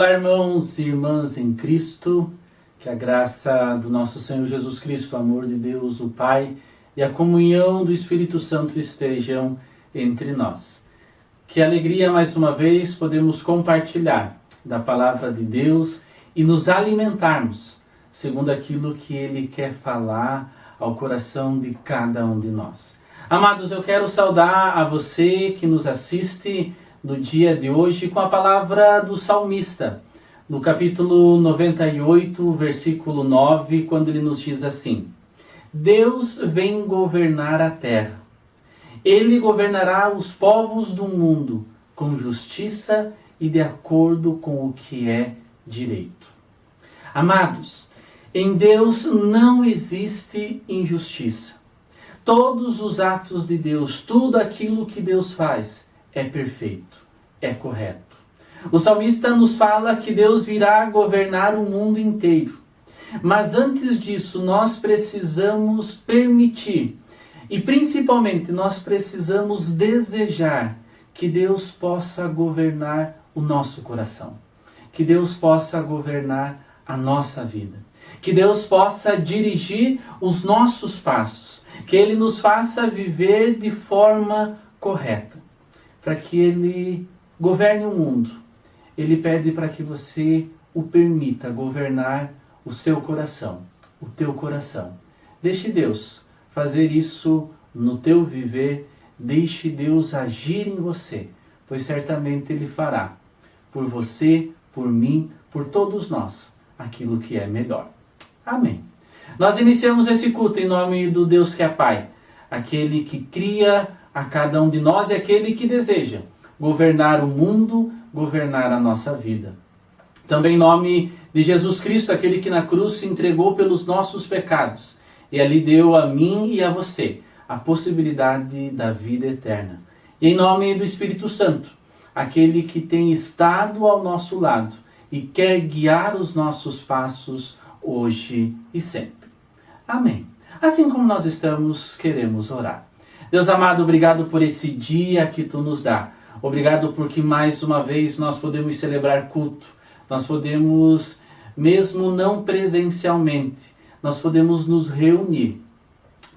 Olá, irmãos e irmãs em Cristo, que a graça do nosso Senhor Jesus Cristo, o amor de Deus, o Pai e a comunhão do Espírito Santo estejam entre nós. Que alegria mais uma vez podemos compartilhar da palavra de Deus e nos alimentarmos segundo aquilo que Ele quer falar ao coração de cada um de nós. Amados, eu quero saudar a você que nos assiste no dia de hoje com a palavra do salmista, no capítulo 98, versículo 9, quando ele nos diz assim: Deus vem governar a terra. Ele governará os povos do mundo com justiça e de acordo com o que é direito. Amados, em Deus não existe injustiça. Todos os atos de Deus, tudo aquilo que Deus faz, é perfeito, é correto. O salmista nos fala que Deus virá governar o mundo inteiro. Mas antes disso, nós precisamos permitir, e principalmente nós precisamos desejar que Deus possa governar o nosso coração. Que Deus possa governar a nossa vida. Que Deus possa dirigir os nossos passos. Que Ele nos faça viver de forma correta. Para que Ele governe o mundo, Ele pede para que você o permita governar o seu coração, o teu coração. Deixe Deus fazer isso no teu viver, deixe Deus agir em você, pois certamente Ele fará por você, por mim, por todos nós, aquilo que é melhor. Amém. Nós iniciamos esse culto em nome do Deus que é Pai, aquele que cria a cada um de nós e aquele que deseja governar o mundo, governar a nossa vida. Também em nome de Jesus Cristo, aquele que na cruz se entregou pelos nossos pecados e ali deu a mim e a você a possibilidade da vida eterna. E em nome do Espírito Santo, aquele que tem estado ao nosso lado e quer guiar os nossos passos hoje e sempre. Amém. Assim como nós estamos, queremos orar. Deus amado, obrigado por esse dia que Tu nos dá. Obrigado porque mais uma vez nós podemos celebrar culto. Nós podemos, mesmo não presencialmente, nós podemos nos reunir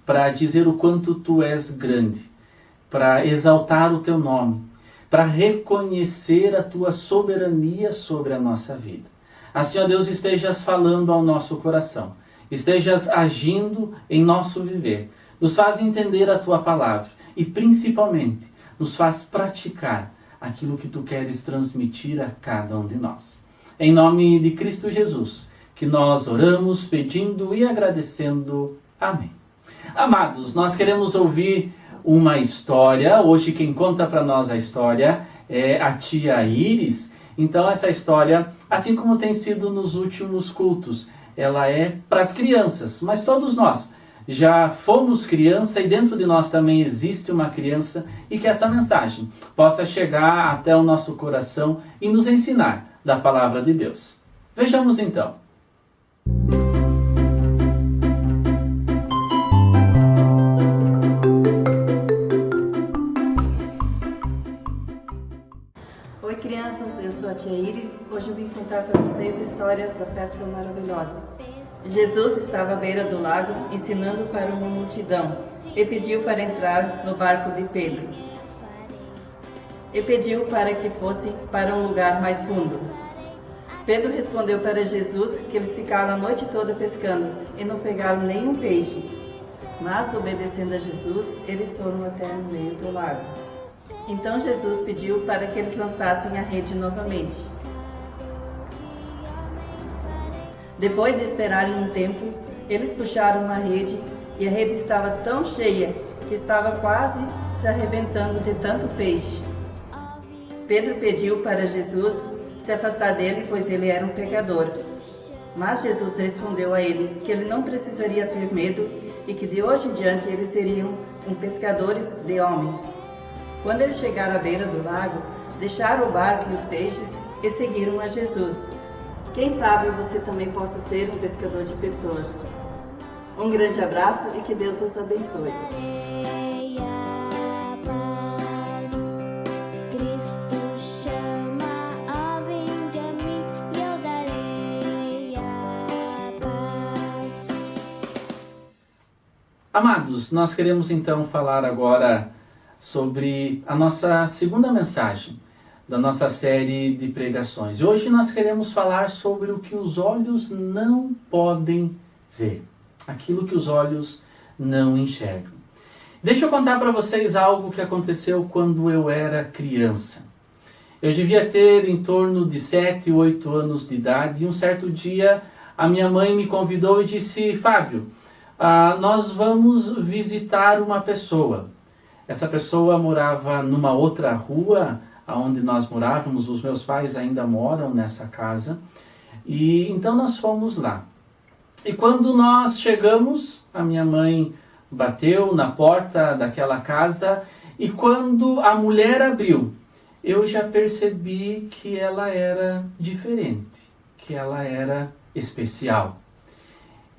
para dizer o quanto Tu és grande, para exaltar o Teu nome, para reconhecer a Tua soberania sobre a nossa vida. Assim, ó Deus, estejas falando ao nosso coração, estejas agindo em nosso viver. Nos faz entender a Tua palavra e, principalmente, nos faz praticar aquilo que Tu queres transmitir a cada um de nós. Em nome de Cristo Jesus, que nós oramos pedindo e agradecendo. Amém. Amados, nós queremos ouvir uma história. Hoje quem conta para nós a história é a tia Iris. Então essa história, assim como tem sido nos últimos cultos, ela é para as crianças, mas todos nós já fomos criança e dentro de nós também existe uma criança e que essa mensagem possa chegar até o nosso coração e nos ensinar da palavra de Deus. Vejamos então. Oi crianças, eu sou a tia Iris. Hoje eu vim contar para vocês a história da pesca maravilhosa. Jesus estava à beira do lago ensinando para uma multidão e pediu para entrar no barco de Pedro. E pediu para que fosse para um lugar mais fundo. Pedro respondeu para Jesus que eles ficaram a noite toda pescando e não pegaram nenhum peixe. Mas, obedecendo a Jesus, eles foram até no meio do lago. Então Jesus pediu para que eles lançassem a rede novamente. Depois de esperarem um tempo, eles puxaram uma rede e a rede estava tão cheia que estava quase se arrebentando de tanto peixe. Pedro pediu para Jesus se afastar dele, pois ele era um pecador. Mas Jesus respondeu a ele que ele não precisaria ter medo e que de hoje em diante eles seriam pescadores de homens. Quando eles chegaram à beira do lago, deixaram o barco e os peixes e seguiram a Jesus. Quem sabe você também possa ser um pescador de pessoas. Um grande abraço e que Deus vos abençoe. Cristo chama, ó, vinde a mim. Amados, nós queremos então falar agora sobre a nossa segunda mensagem da nossa série de pregações. E hoje nós queremos falar sobre o que os olhos não podem ver, aquilo que os olhos não enxergam. Deixa eu contar para vocês algo que aconteceu quando eu era criança. Eu devia ter em torno de 7, 8 anos de idade e um certo dia a minha mãe me convidou e disse: Fábio, nós vamos visitar uma pessoa. Essa pessoa morava numa outra rua onde nós morávamos, os meus pais ainda moram nessa casa, e então nós fomos lá. E quando nós chegamos, a minha mãe bateu na porta daquela casa, e quando a mulher abriu, eu já percebi que ela era diferente, que ela era especial.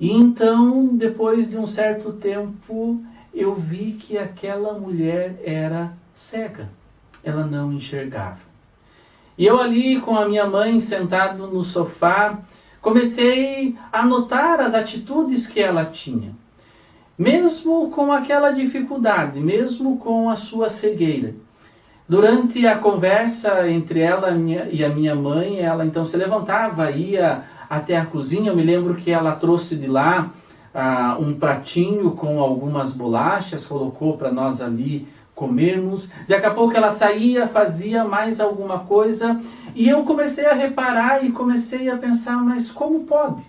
E então, depois de um certo tempo, eu vi que aquela mulher era cega. Ela não enxergava. E eu ali com a minha mãe sentado no sofá, comecei a notar as atitudes que ela tinha. Mesmo com aquela dificuldade, mesmo com a sua cegueira. Durante a conversa entre ela e a minha mãe, ela então se levantava, ia até a cozinha. Eu me lembro que ela trouxe de lá um pratinho com algumas bolachas, colocou para nós ali comermos. Daqui a pouco ela saía, fazia mais alguma coisa, e eu comecei a reparar e comecei a pensar, mas como pode?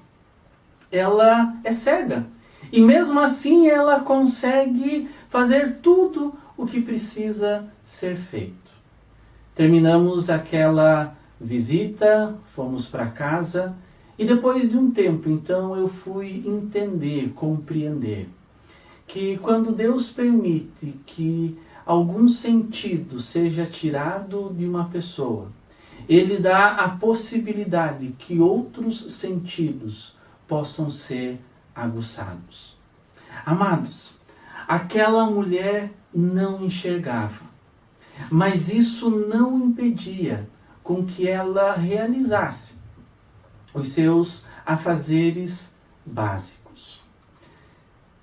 Ela é cega. E mesmo assim ela consegue fazer tudo o que precisa ser feito. Terminamos aquela visita, fomos para casa, e depois de um tempo, então, eu fui entender, compreender, que quando Deus permite que algum sentido seja tirado de uma pessoa, Ele dá a possibilidade que outros sentidos possam ser aguçados. Amados, aquela mulher não enxergava, mas isso não impedia com que ela realizasse os seus afazeres básicos.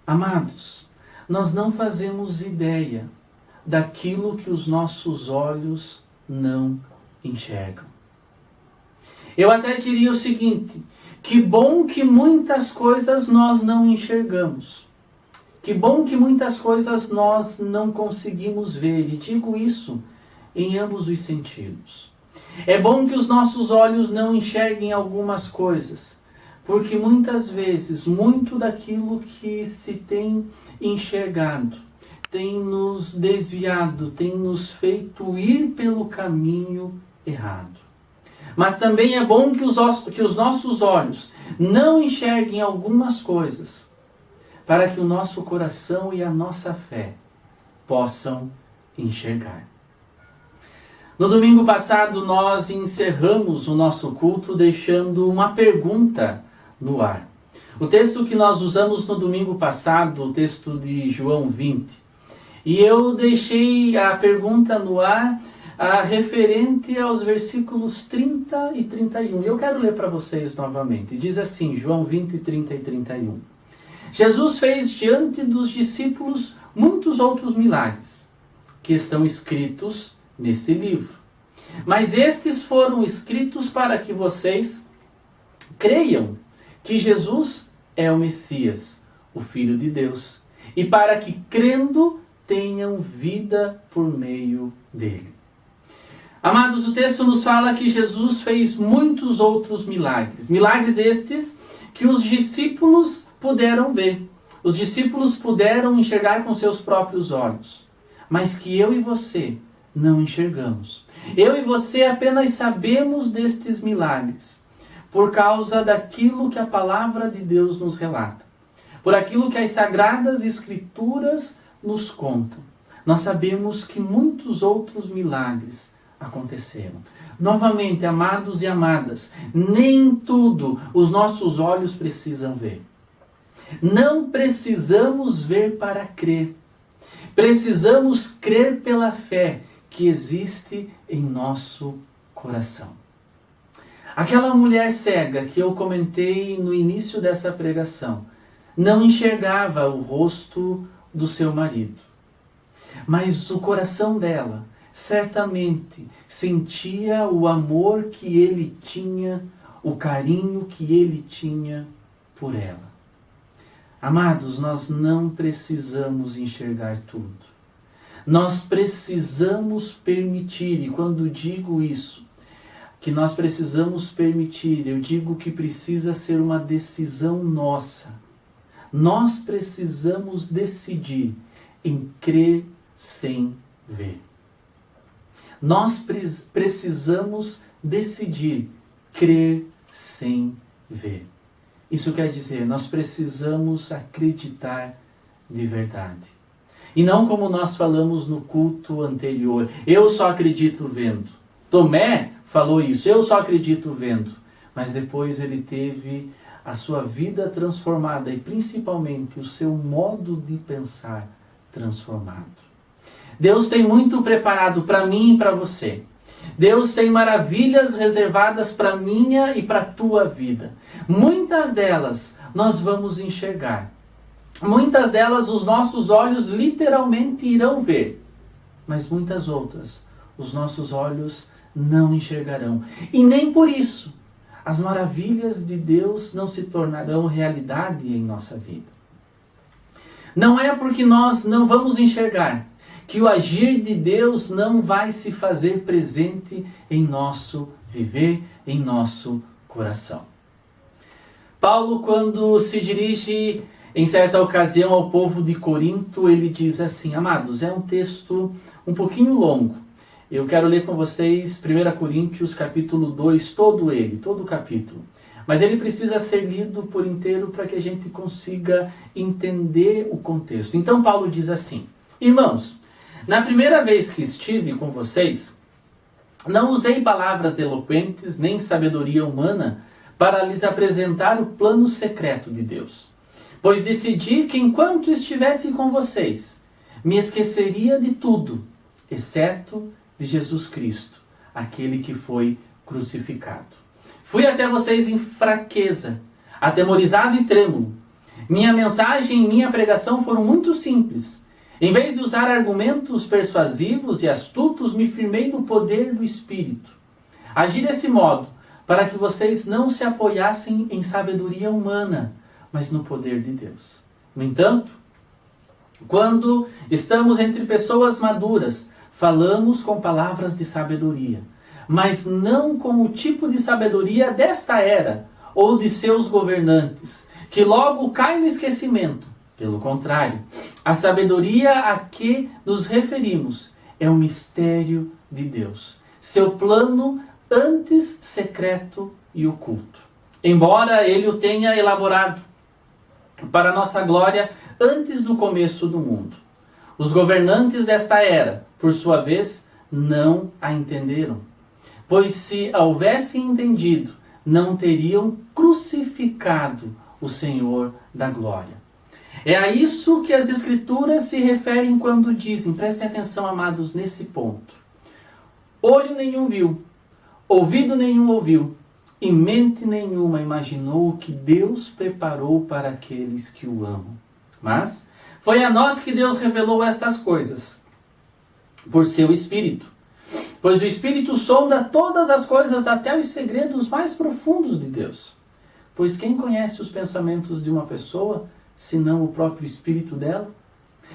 Amados, nós não fazemos ideia daquilo que os nossos olhos não enxergam. Eu até diria o seguinte: que bom que muitas coisas nós não enxergamos. Que bom que muitas coisas nós não conseguimos ver. E digo isso em ambos os sentidos. É bom que os nossos olhos não enxerguem algumas coisas, porque muitas vezes, muito daquilo que se tem enxergado tem nos desviado, tem nos feito ir pelo caminho errado. Mas também é bom que os nossos olhos não enxerguem algumas coisas, para que o nosso coração e a nossa fé possam enxergar. No domingo passado, nós encerramos o nosso culto deixando uma pergunta no ar. O texto que nós usamos no domingo passado, o texto de João 20. E eu deixei a pergunta no ar referente aos versículos 30 e 31. Eu quero ler para vocês novamente. Diz assim, João 20, 30 e 31. Jesus fez diante dos discípulos muitos outros milagres, que estão escritos neste livro. Mas estes foram escritos para que vocês creiam que Jesus é o Messias, o Filho de Deus, e para que, crendo, tenham vida por meio dele. Amados, o texto nos fala que Jesus fez muitos outros milagres. Milagres estes que os discípulos puderam ver. Os discípulos puderam enxergar com seus próprios olhos. Mas que eu e você não enxergamos. Eu e você apenas sabemos destes milagres por causa daquilo que a palavra de Deus nos relata. Por aquilo que as Sagradas Escrituras nos contam. Nós sabemos que muitos outros milagres aconteceram. Novamente, amados e amadas, nem tudo os nossos olhos precisam ver. Não precisamos ver para crer. Precisamos crer pela fé que existe em nosso coração. Aquela mulher cega que eu comentei no início dessa pregação, não enxergava o rosto do seu marido. Mas o coração dela certamente sentia o amor que ele tinha, o carinho que ele tinha por ela. Amados, nós não precisamos enxergar tudo. Nós precisamos permitir, e quando digo isso, que nós precisamos permitir, eu digo que precisa ser uma decisão nossa. Nós precisamos decidir em crer sem ver. Nós precisamos decidir crer sem ver. Isso quer dizer, nós precisamos acreditar de verdade. E não como nós falamos no culto anterior, eu só acredito vendo. Tomé falou isso, eu só acredito vendo. Mas depois ele teve a sua vida transformada e principalmente o seu modo de pensar transformado. Deus tem muito preparado para mim e para você. Deus tem maravilhas reservadas para a minha e para a tua vida. Muitas delas nós vamos enxergar. Muitas delas os nossos olhos literalmente irão ver. Mas muitas outras os nossos olhos não enxergarão. E nem por isso as maravilhas de Deus não se tornarão realidade em nossa vida. Não é porque nós não vamos enxergar que o agir de Deus não vai se fazer presente em nosso viver, em nosso coração. Paulo, quando se dirige em certa ocasião ao povo de Corinto, ele diz assim, amados, é um texto um pouquinho longo. Eu quero ler com vocês 1 Coríntios capítulo 2, todo o capítulo. Mas ele precisa ser lido por inteiro para que a gente consiga entender o contexto. Então Paulo diz assim, irmãos, na primeira vez que estive com vocês, não usei palavras eloquentes nem sabedoria humana para lhes apresentar o plano secreto de Deus. Pois decidi que enquanto estivesse com vocês, me esqueceria de tudo, exceto de Jesus Cristo, aquele que foi crucificado. Fui até vocês em fraqueza, atemorizado e trêmulo. Minha mensagem e minha pregação foram muito simples. Em vez de usar argumentos persuasivos e astutos, me firmei no poder do Espírito. Agi desse modo para que vocês não se apoiassem em sabedoria humana, mas no poder de Deus. No entanto, quando estamos entre pessoas maduras, falamos com palavras de sabedoria, mas não com o tipo de sabedoria desta era ou de seus governantes, que logo cai no esquecimento. Pelo contrário, a sabedoria a que nos referimos é o mistério de Deus, seu plano antes secreto e oculto. Embora ele o tenha elaborado para nossa glória antes do começo do mundo. Os governantes desta era, por sua vez, não a entenderam. Pois se a houvessem entendido, não teriam crucificado o Senhor da glória. É a isso que as Escrituras se referem quando dizem, prestem atenção, amados, nesse ponto. Olho nenhum viu, ouvido nenhum ouviu, e mente nenhuma imaginou o que Deus preparou para aqueles que o amam. Mas foi a nós que Deus revelou estas coisas, por seu Espírito. Pois o Espírito sonda todas as coisas, até os segredos mais profundos de Deus. Pois quem conhece os pensamentos de uma pessoa, senão o próprio Espírito dela?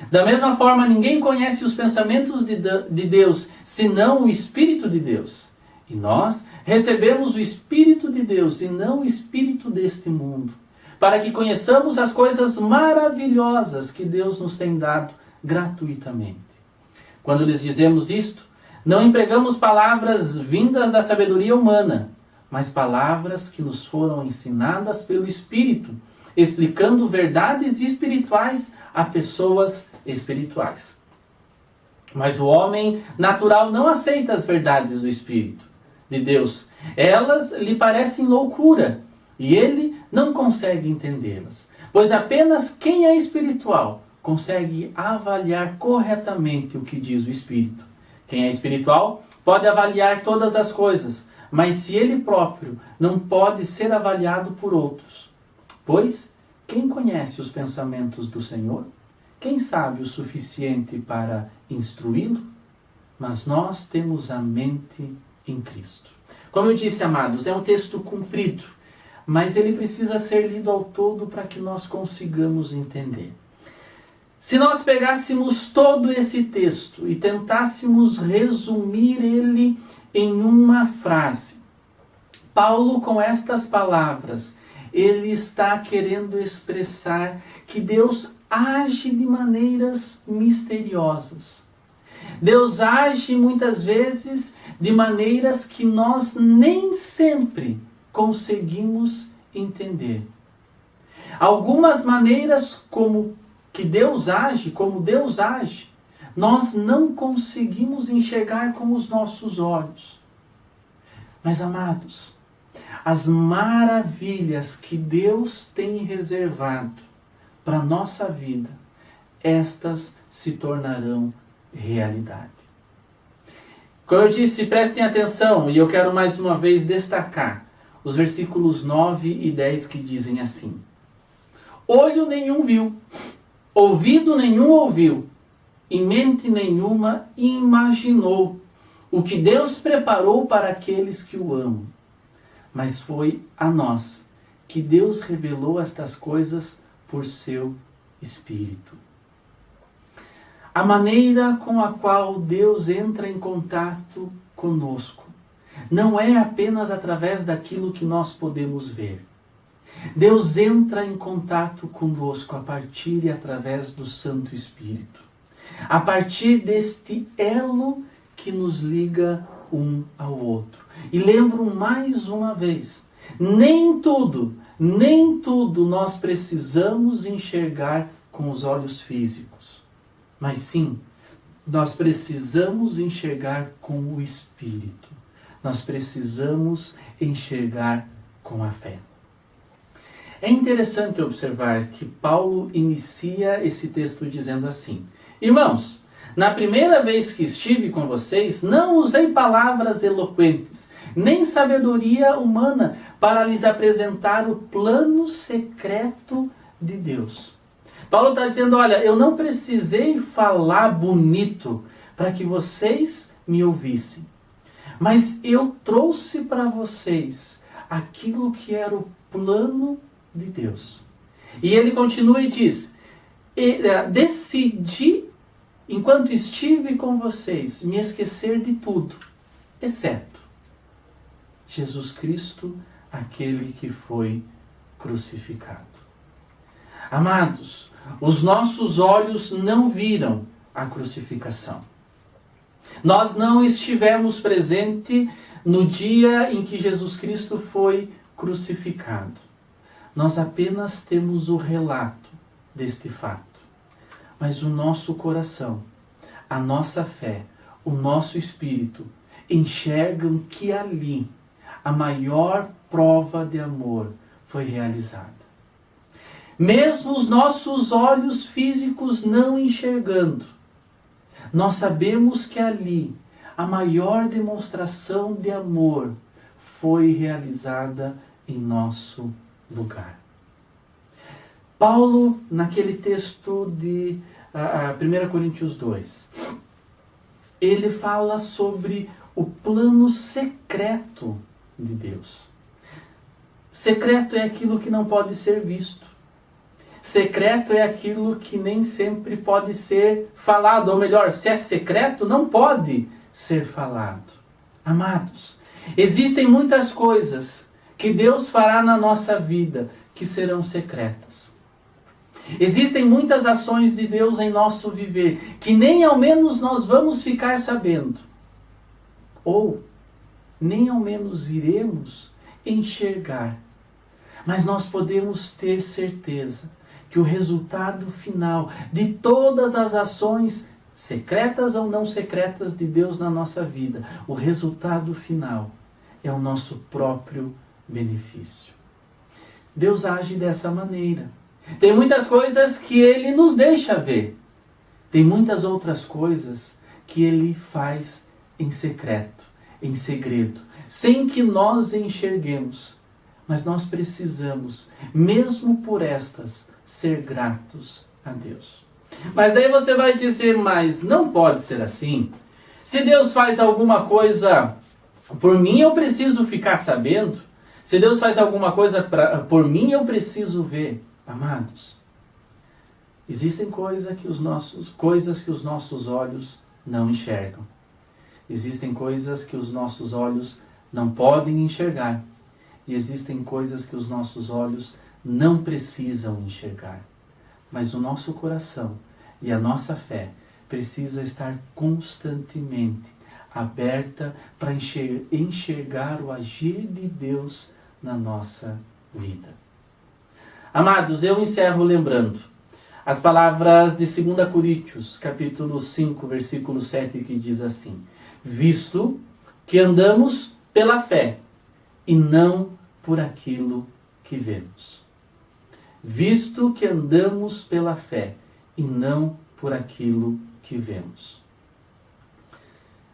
Da mesma forma, ninguém conhece os pensamentos de Deus, senão o Espírito de Deus. E nós recebemos o Espírito de Deus, e não o Espírito deste mundo, para que conheçamos as coisas maravilhosas que Deus nos tem dado gratuitamente. Quando lhes dizemos isto, não empregamos palavras vindas da sabedoria humana, mas palavras que nos foram ensinadas pelo Espírito, explicando verdades espirituais a pessoas espirituais. Mas o homem natural não aceita as verdades do Espírito de Deus. Elas lhe parecem loucura e ele não consegue entendê-las. Pois apenas quem é espiritual consegue avaliar corretamente o que diz o Espírito. Quem é espiritual pode avaliar todas as coisas, mas se ele próprio não pode ser avaliado por outros. Pois Quem conhece os pensamentos do Senhor? Quem sabe o suficiente para instruí-lo? Mas nós temos a mente em Cristo. Como eu disse, amados, é um texto comprido, mas ele precisa ser lido ao todo para que nós consigamos entender. Se nós pegássemos todo esse texto e tentássemos resumir ele em uma frase, Paulo, com estas palavras, ele está querendo expressar que Deus age de maneiras misteriosas. Deus age muitas vezes de maneiras que nós nem sempre conseguimos entender. Algumas maneiras como Deus age, nós não conseguimos enxergar com os nossos olhos. Mas, amados, as maravilhas que Deus tem reservado para a nossa vida, estas se tornarão realidade. Como eu disse, prestem atenção, e eu quero mais uma vez destacar os versículos 9 e 10 que dizem assim: olho nenhum viu, ouvido nenhum ouviu, e mente nenhuma imaginou o que Deus preparou para aqueles que o amam. Mas foi a nós que Deus revelou estas coisas por seu Espírito. A maneira com a qual Deus entra em contato conosco não é apenas através daquilo que nós podemos ver. Deus entra em contato conosco a partir e através do Santo Espírito. A partir deste elo que nos liga um ao outro. E lembro mais uma vez, nem tudo nós precisamos enxergar com os olhos físicos. Mas sim, nós precisamos enxergar com o Espírito. Nós precisamos enxergar com a fé. É interessante observar que Paulo inicia esse texto dizendo assim: irmãos, na primeira vez que estive com vocês, não usei palavras eloquentes, nem sabedoria humana para lhes apresentar o plano secreto de Deus. Paulo está dizendo, olha, eu não precisei falar bonito para que vocês me ouvissem. Mas eu trouxe para vocês aquilo que era o plano de Deus. E ele continua e diz, decidi, enquanto estive com vocês, me esquecer de tudo, exceto Jesus Cristo, aquele que foi crucificado. Amados, os nossos olhos não viram a crucificação. Nós não estivemos presentes no dia em que Jesus Cristo foi crucificado. Nós apenas temos o relato deste fato. Mas o nosso coração, a nossa fé, o nosso espírito enxergam que ali a maior prova de amor foi realizada. Mesmo os nossos olhos físicos não enxergando, nós sabemos que ali a maior demonstração de amor foi realizada em nosso lugar. Paulo, naquele texto de 1 Coríntios 2, ele fala sobre o plano secreto de Deus. Secreto é aquilo que não pode ser visto. Secreto é aquilo que nem sempre pode ser falado. Ou melhor, se é secreto, não pode ser falado. Amados, existem muitas coisas que Deus fará na nossa vida que serão secretas. Existem muitas ações de Deus em nosso viver que nem ao menos nós vamos ficar sabendo. Ou nem ao menos iremos enxergar. Mas nós podemos ter certeza que o resultado final de todas as ações, secretas ou não secretas, de Deus na nossa vida, o resultado final é o nosso próprio benefício. Deus age dessa maneira. Tem muitas coisas que Ele nos deixa ver. Tem muitas outras coisas que Ele faz em secreto, em segredo, sem que nós enxerguemos. Mas nós precisamos, mesmo por estas, ser gratos a Deus. Mas daí você vai dizer, mas não pode ser assim. Se Deus faz alguma coisa por mim, eu preciso ficar sabendo. Se Deus faz alguma coisa por mim, eu preciso ver. Amados, existem coisas que os nossos olhos não enxergam. Existem coisas que os nossos olhos não podem enxergar. E existem coisas que os nossos olhos não precisam enxergar. Mas o nosso coração e a nossa fé precisa estar constantemente aberta para enxergar o agir de Deus na nossa vida. Amados, eu encerro lembrando as palavras de 2 Coríntios, capítulo 5, versículo 7, que diz assim: visto que andamos pela fé e não por aquilo que vemos. Visto que andamos pela fé e não por aquilo que vemos.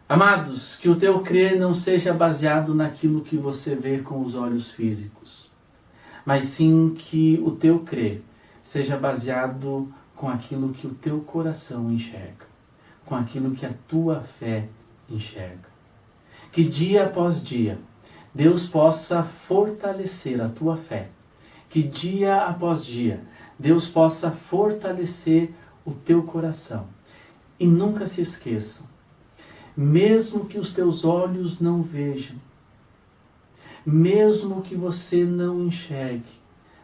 Amados, que o teu crer não seja baseado naquilo que você vê com os olhos físicos, mas sim que o teu crer seja baseado com aquilo que o teu coração enxerga, com aquilo que a tua fé enxerga. Que dia após dia Deus possa fortalecer a tua fé. Que dia após dia Deus possa fortalecer o teu coração. E nunca se esqueçam, mesmo que os teus olhos não vejam, mesmo que você não enxergue,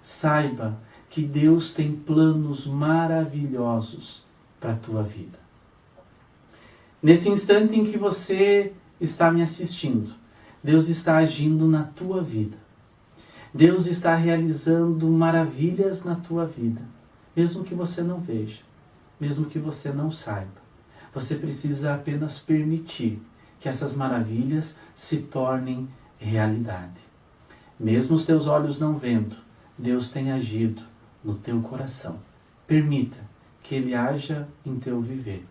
saiba que Deus tem planos maravilhosos para a tua vida. Nesse instante em que você está me assistindo, Deus está agindo na tua vida. Deus está realizando maravilhas na tua vida, mesmo que você não veja, mesmo que você não saiba. Você precisa apenas permitir que essas maravilhas se tornem realidade. Mesmo os teus olhos não vendo, Deus tem agido no teu coração. Permita que Ele haja em teu viver.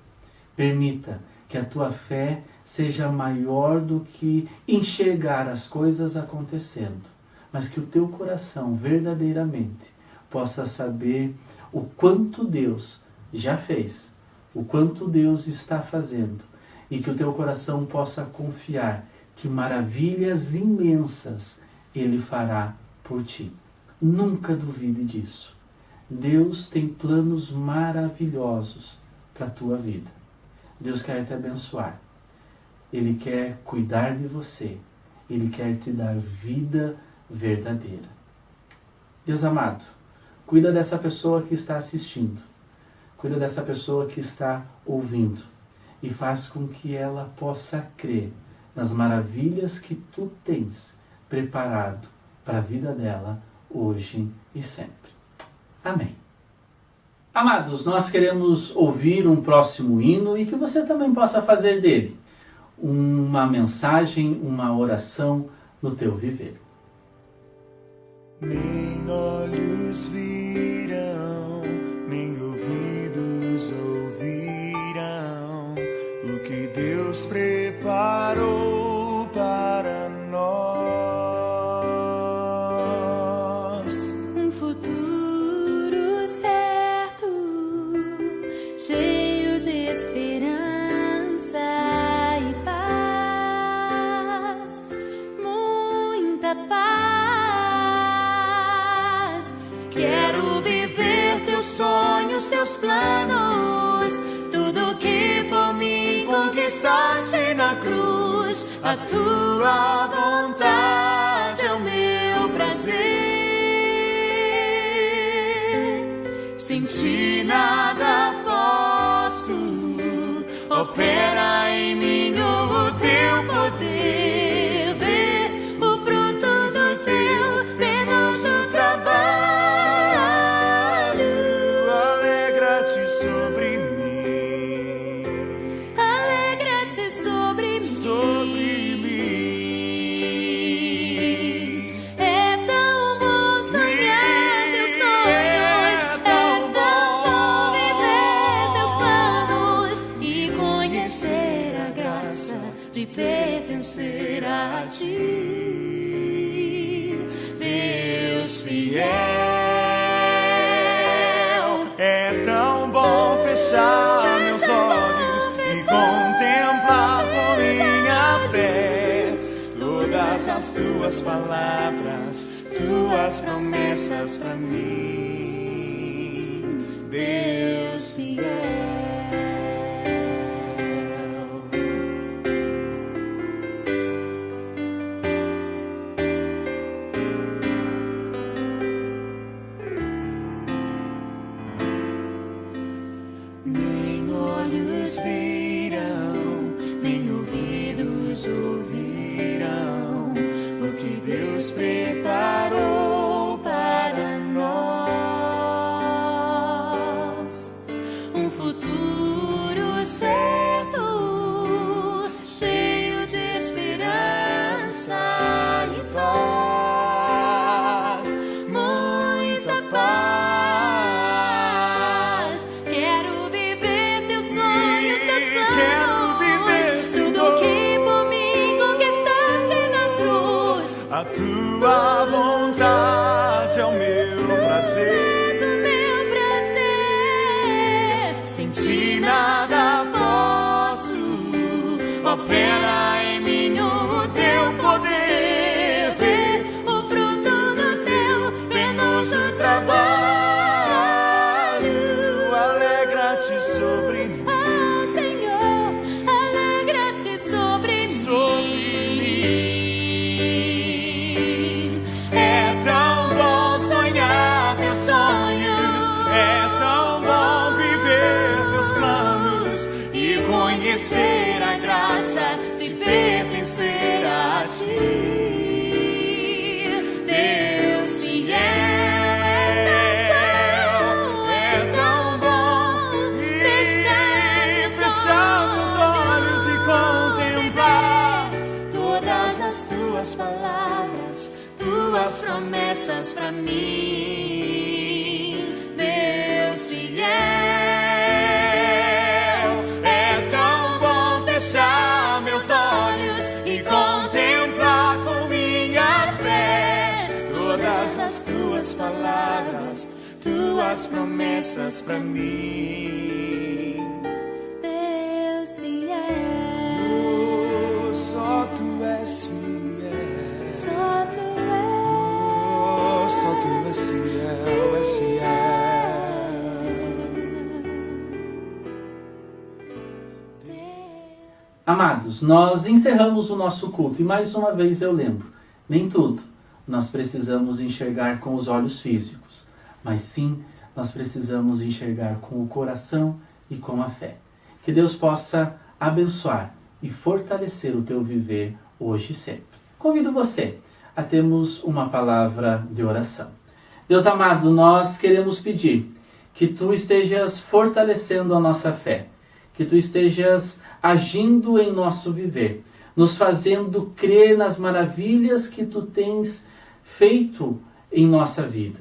Permita que a tua fé seja maior do que enxergar as coisas acontecendo, mas que o teu coração verdadeiramente possa saber o quanto Deus já fez, o quanto Deus está fazendo, e que o teu coração possa confiar que maravilhas imensas Ele fará por ti. Nunca duvide disso. Deus tem planos maravilhosos para a tua vida. Deus quer te abençoar. Ele quer cuidar de você. Ele quer te dar vida verdadeira. Deus amado, cuida dessa pessoa que está assistindo. Cuida dessa pessoa que está ouvindo. E faz com que ela possa crer nas maravilhas que tu tens preparado para a vida dela hoje e sempre. Amém. Amados, nós queremos ouvir um próximo hino e que você também possa fazer dele uma mensagem, uma oração no teu viver. Nem olhos viram, nem ouvidos ouvirão o que Deus preparou para nós. Um futuro certo, cheio de esperança e paz, muita paz. Quero viver teus sonhos, teus planos, tudo que por mim conquistaste na cruz. A tua vontade é o meu prazer. Sem ti nada posso, opera em mim o teu poder. Ver o fruto do teu penoso trabalho. Alegra-te sobre mim, Alegra-te sobre mim. sobre mim. É tão bom sonhar teus sonhos, é tão bom viver teus planos e conhecer a graça de pertencer a ti. fechar meus olhos e contemplar com minha fé todas as tuas palavras, tuas promessas pra mim, Deus fiel. Nem olhos viram, nem ouvidos ouvirão o que Deus preparou para nós. Um futuro certo, cheio de esperança e paz, muita paz. Quero viver teus sonhos, teus planos, tudo que por mim conquistaste na cruz. A tua vontade é o meu prazer, O meu prazer, sem ti nada posso. Opera em mim o teu poder, ver o fruto do teu penoso trabalho. Alegra-te sobre mim, Ah, Senhor, alegra-te sobre mim. É tão bom sonhar teus sonhos, é tão bom viver teus planos e conhecer a graça de pertencer a ti, Deus fiel. É tão bom fechar meus olhos e contemplar todas as tuas palavras, tuas promessas pra mim, Deus fiel. É tão bom fechar meus olhos e contemplar com minha fé todas as tuas palavras, tuas promessas pra mim. Deus fiel, Oh, só tu és fiel. só tu Oh, só tu és fiel, és fiel. Amados, nós encerramos o nosso culto e mais uma vez eu lembro, nem tudo nós precisamos enxergar com os olhos físicos, mas sim nós precisamos enxergar com o coração e com a fé. Que Deus possa abençoar e fortalecer o teu viver hoje e sempre. Convido você a termos uma palavra de oração. Deus amado, nós queremos pedir que Tu estejas fortalecendo a nossa fé, que Tu estejas agindo em nosso viver, nos fazendo crer nas maravilhas que Tu tens feito em nossa vida.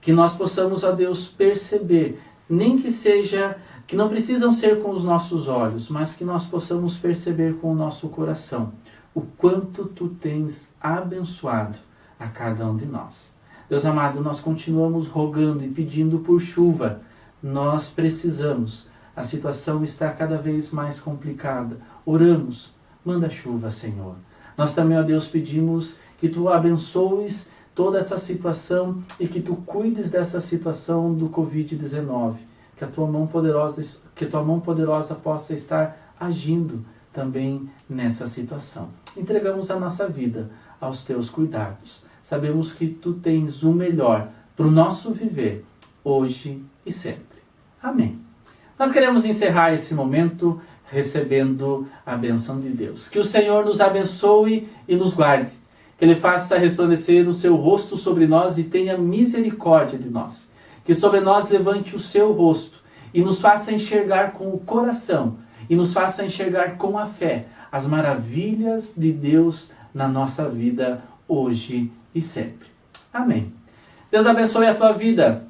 Que nós possamos, ó Deus, perceber, nem que seja, que não precisam ser com os nossos olhos, mas que nós possamos perceber com o nosso coração o quanto Tu tens abençoado a cada um de nós. Deus amado, nós continuamos rogando e pedindo por chuva. Nós precisamos. A situação está cada vez mais complicada. Oramos, manda chuva, Senhor. Nós também, ó Deus, pedimos que Tu abençoes toda essa situação e que Tu cuides dessa situação do Covid-19. Que a Tua mão poderosa possa estar agindo também nessa situação. Entregamos a nossa vida aos Teus cuidados. Sabemos que Tu tens o melhor para o nosso viver, hoje e sempre. Amém. Nós queremos encerrar esse momento recebendo a bênção de Deus. Que o Senhor nos abençoe e nos guarde. Que Ele faça resplandecer o seu rosto sobre nós e tenha misericórdia de nós. Que sobre nós levante o seu rosto e nos faça enxergar com o coração e nos faça enxergar com a fé as maravilhas de Deus na nossa vida hoje e sempre. Amém. Deus abençoe a tua vida.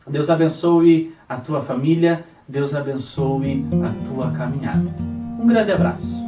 Deus abençoe a tua família. Deus abençoe a tua caminhada. Um grande abraço.